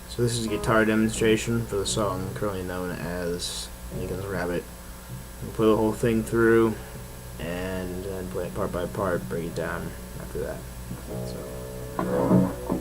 So this is a guitar demonstration for the song currently known as Lincons Rabbit. We'll play the whole thing through and then play it part by part, break it down after that. So.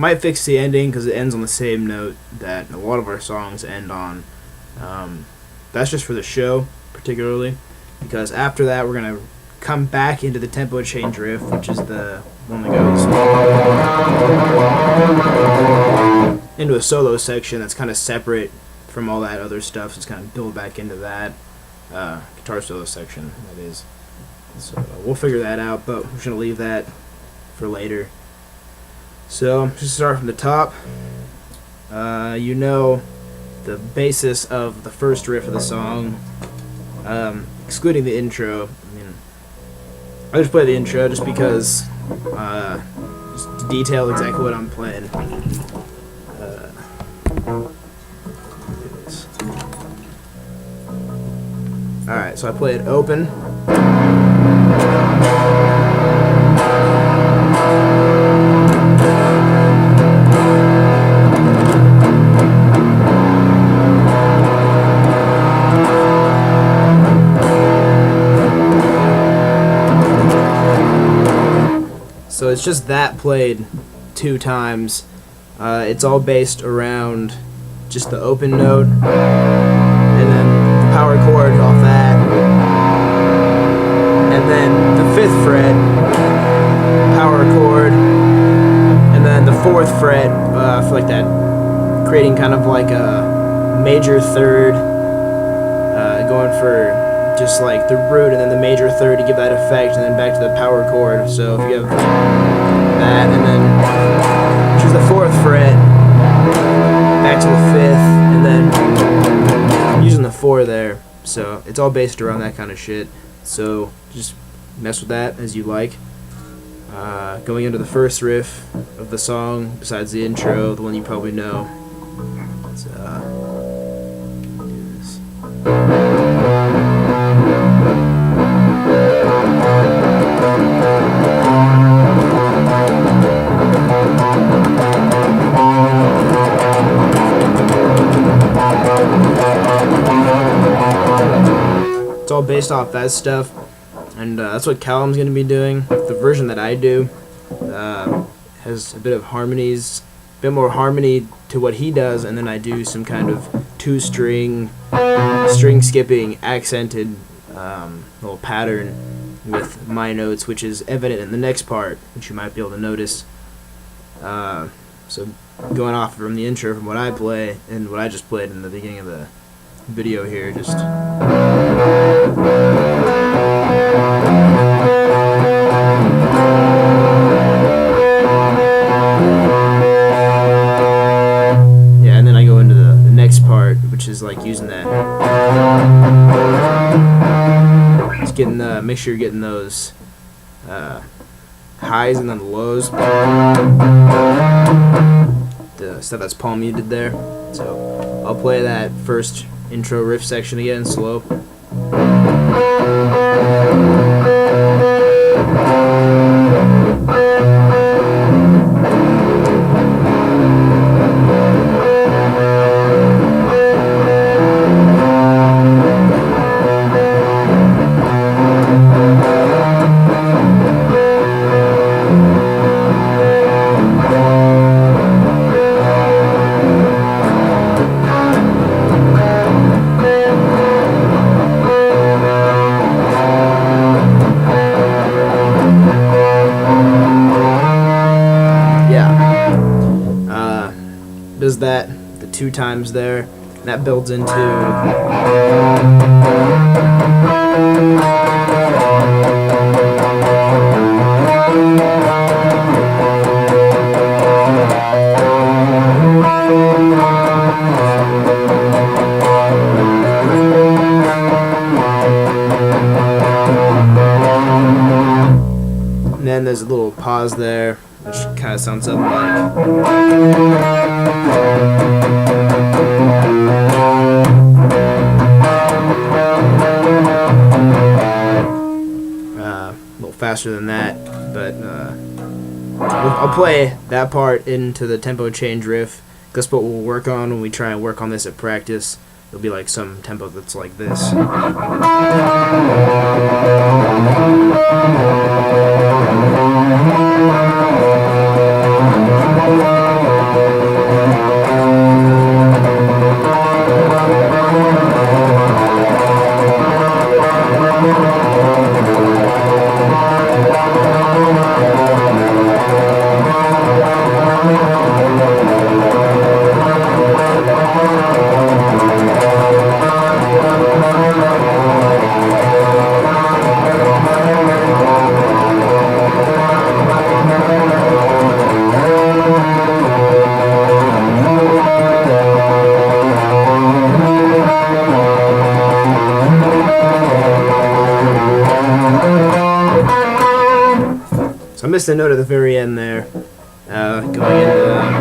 Might fix the ending because it ends on the same note that a lot of our songs end on. That's just for the show, particularly, because after that we're gonna come back into the tempo change riff, which is the one that goes into a solo section that's kind of separate from all that other stuff. So it's kind of build back into that guitar solo section, that is. So we'll figure that out, but we're just gonna leave that for later. So just start from the top. You know the basis of the first riff of the song, excluding the intro. I mean, I just play the intro just because, just to detail exactly what I'm playing. Alright, so I play it open. So it's just that played 2 times. It's all based around just the open note, and then the power chord off that, and then the 5th fret, power chord, and then the 4th fret, for like that, creating kind of like a major third, going for just like the root and then the major third to give that effect, and then back to the power chord. So if you have that, and then choose the 4th fret, back to the 5th, and then using the 4 there. So it's all based around that kind of shit. So just mess with that as you like. Going into the first riff of the song, besides the intro, the one you probably know. Let's do this. It's all based off that stuff, and that's what Callum's going to be doing. The version that I do has a bit of harmonies, a bit more harmony to what he does, and then I do some kind of 2-string, string skipping, accented little pattern with my notes, which is evident in the next part, which you might be able to notice. So going off from the intro, from what I play and what I just played in the beginning of the video here, just yeah, and then I go into the next part, which is like using that. Just getting make sure you're getting those highs and then the lows. The stuff that's palm muted there. So I'll play that first intro riff section again, slow. Does that the 2 times there, and that builds into and then there's a little pause there, which kind of sounds something like. A little faster than that, but I'll play that part into the tempo change riff. That's what we'll work on when we try and work on this at practice. It'll be like some tempo that's like this. missed a note at the very end there. Going into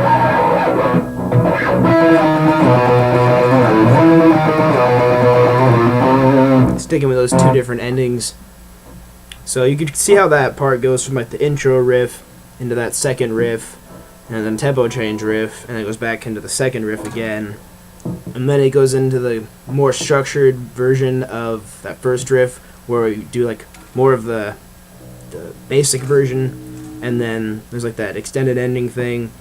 sticking with those two different endings. So you can see how that part goes from like the intro riff into that second riff, and then tempo change riff, and it goes back into the second riff again, and then it goes into the more structured version of that first riff where we do like more of the basic version, and then there's like that extended ending thing,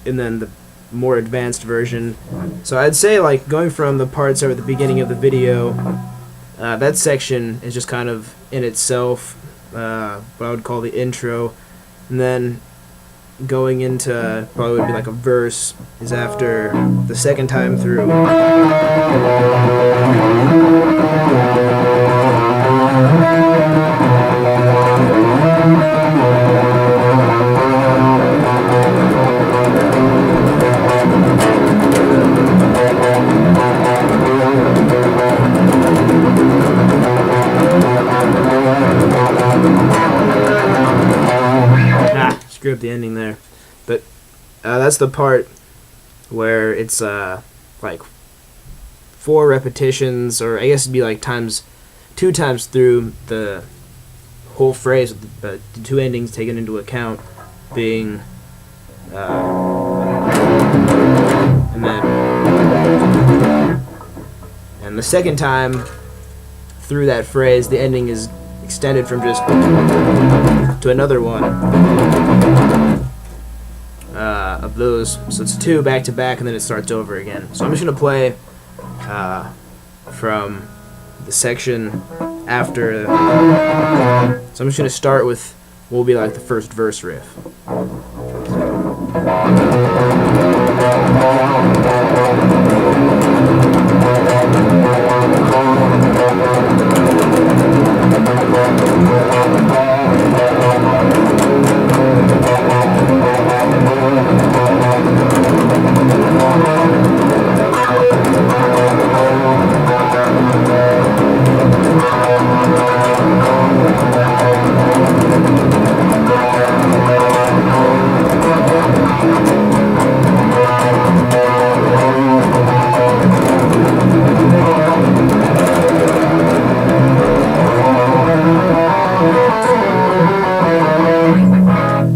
and then the more advanced version. So I'd say like going from the parts that are at the beginning of the video, that section is just kind of in itself, what I would call the intro, and then going into probably would be like a verse is after the second time through. Screw up the ending there, but that's the part where it's like 4 repetitions, or I guess it'd be like 2 times through the whole phrase, with the 2 endings taken into account, being and the second time through that phrase, the ending is extended from just to another one of those. So it's 2 back to back, and then it starts over again. So I'm just gonna play from the section after. So I'm just gonna start with what will be like the first verse riff.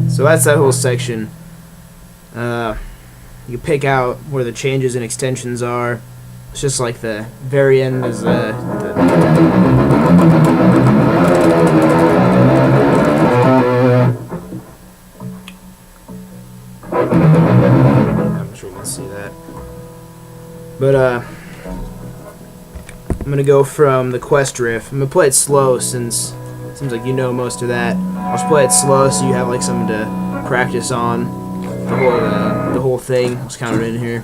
So that's that whole section. You pick out where the changes and extensions are. It's just like the very end is I'm sure you can see that. But I'm gonna go from the quest riff. I'm gonna play it slow since it seems like you know most of that. I'll just play it slow so you have like something to practice on. The whole thing. Let's count it in here.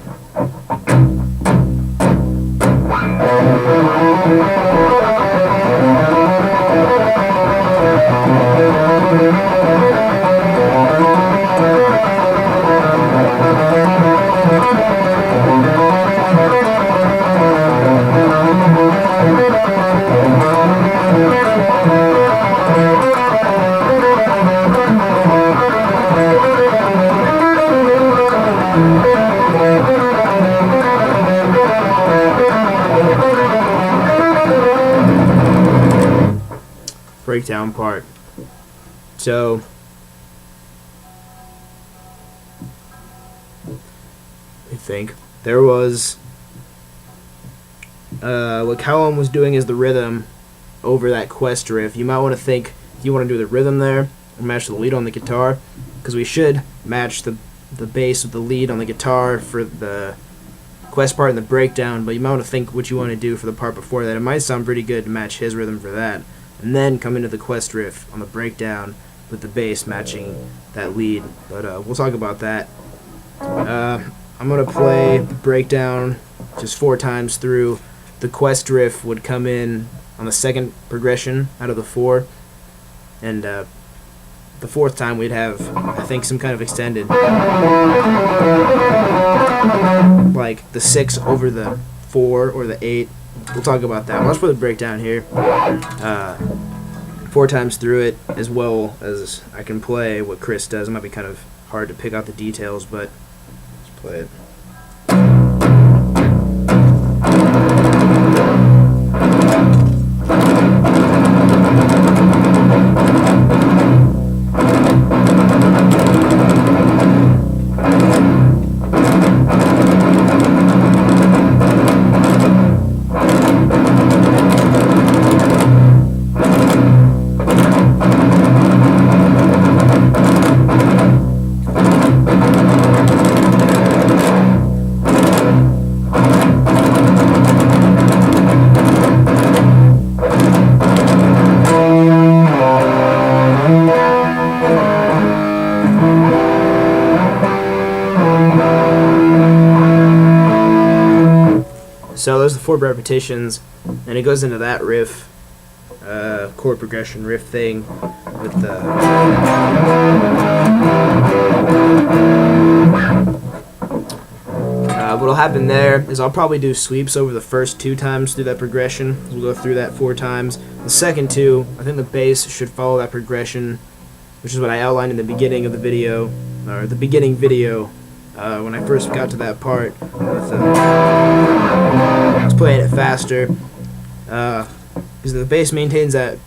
Breakdown part. So I think there was what Callum was doing is the rhythm over that quest riff. You might want to think you want to do the rhythm there and match the lead on the guitar, because we should match the bass with the lead on the guitar for the quest part and the breakdown, but you might want to think what you want to do for the part before that. It might sound pretty good to match his rhythm for that, and then come into the quest riff on the breakdown with the bass matching that lead. But we'll talk about that. I'm going to play the breakdown just 4 times through. The quest riff would come in on the second progression out of the 4, and the 4th time we'd have, I think, some kind of extended, like the 6 over the 4 or the 8. We'll talk about that. Let's put the breakdown here. 4 times through it, as well as I can play what Chris does. It might be kind of hard to pick out the details, but let's play it. So those are the 4 repetitions, and it goes into that riff, chord progression riff thing with the. What'll happen there is I'll probably do sweeps over the first 2 times through that progression. We'll go through that 4 times. The second 2, I think the bass should follow that progression, which is what I outlined in the beginning of the video, or the beginning video. When I first got to that part, with, I was playing it faster, because the bass maintains that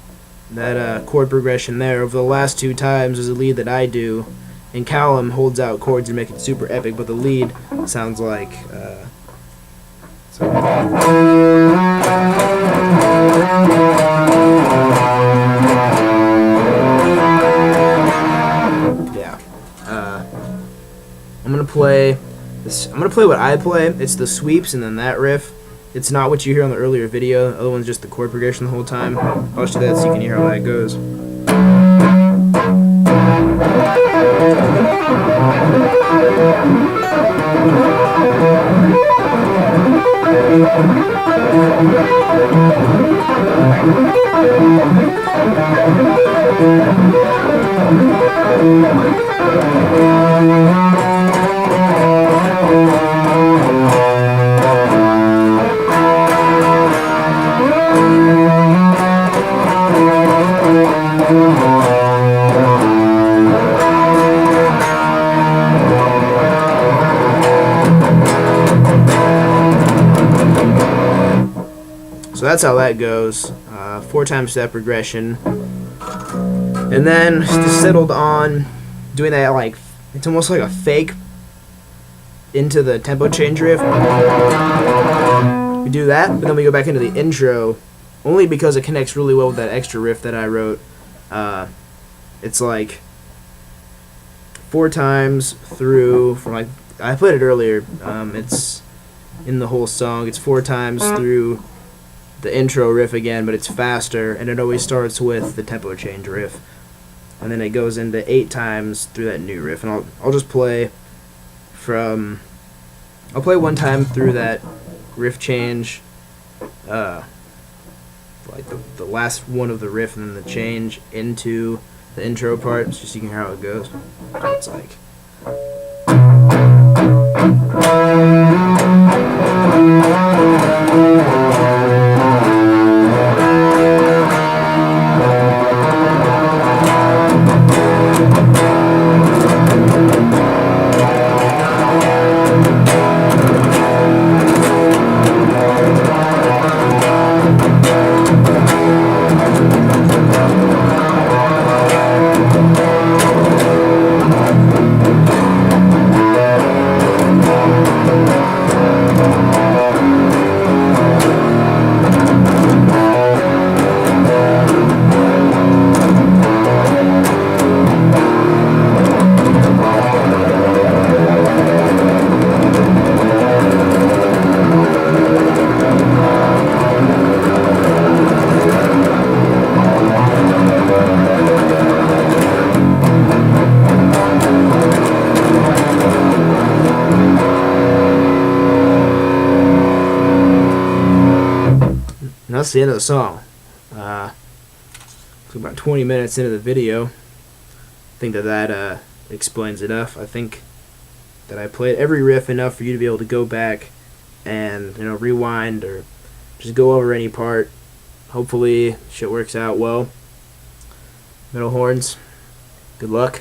chord progression there. Over the last 2 times, there's a lead that I do, and Callum holds out chords and make it super epic, but the lead sounds like. I'm gonna play this. I'm gonna play what I play. It's the sweeps and then that riff. It's not what you hear on the earlier video. The other one's just the chord progression the whole time. I'll just do that so you can hear how that goes. So that's how that goes. 4 times that progression, and then just settled on doing that, like it's almost like a fake into the tempo change riff. We do that, but then we go back into the intro, only because it connects really well with that extra riff that I wrote. It's like 4 times through from like I played it earlier. It's in the whole song. It's 4 times through the intro riff again, but it's faster, and it always starts with the tempo change riff, and then it goes into 8 times through that new riff. And I'll just play from. I'll play 1 time through that riff change, like the last one of the riff, and then the change into the intro part, just so you can hear how it goes. So it's like. And that's the end of the song. It's about 20 minutes into the video. I think that explains enough. I think that I played every riff enough for you to be able to go back and rewind or just go over any part. Hopefully shit works out well. Middle horns. Good luck.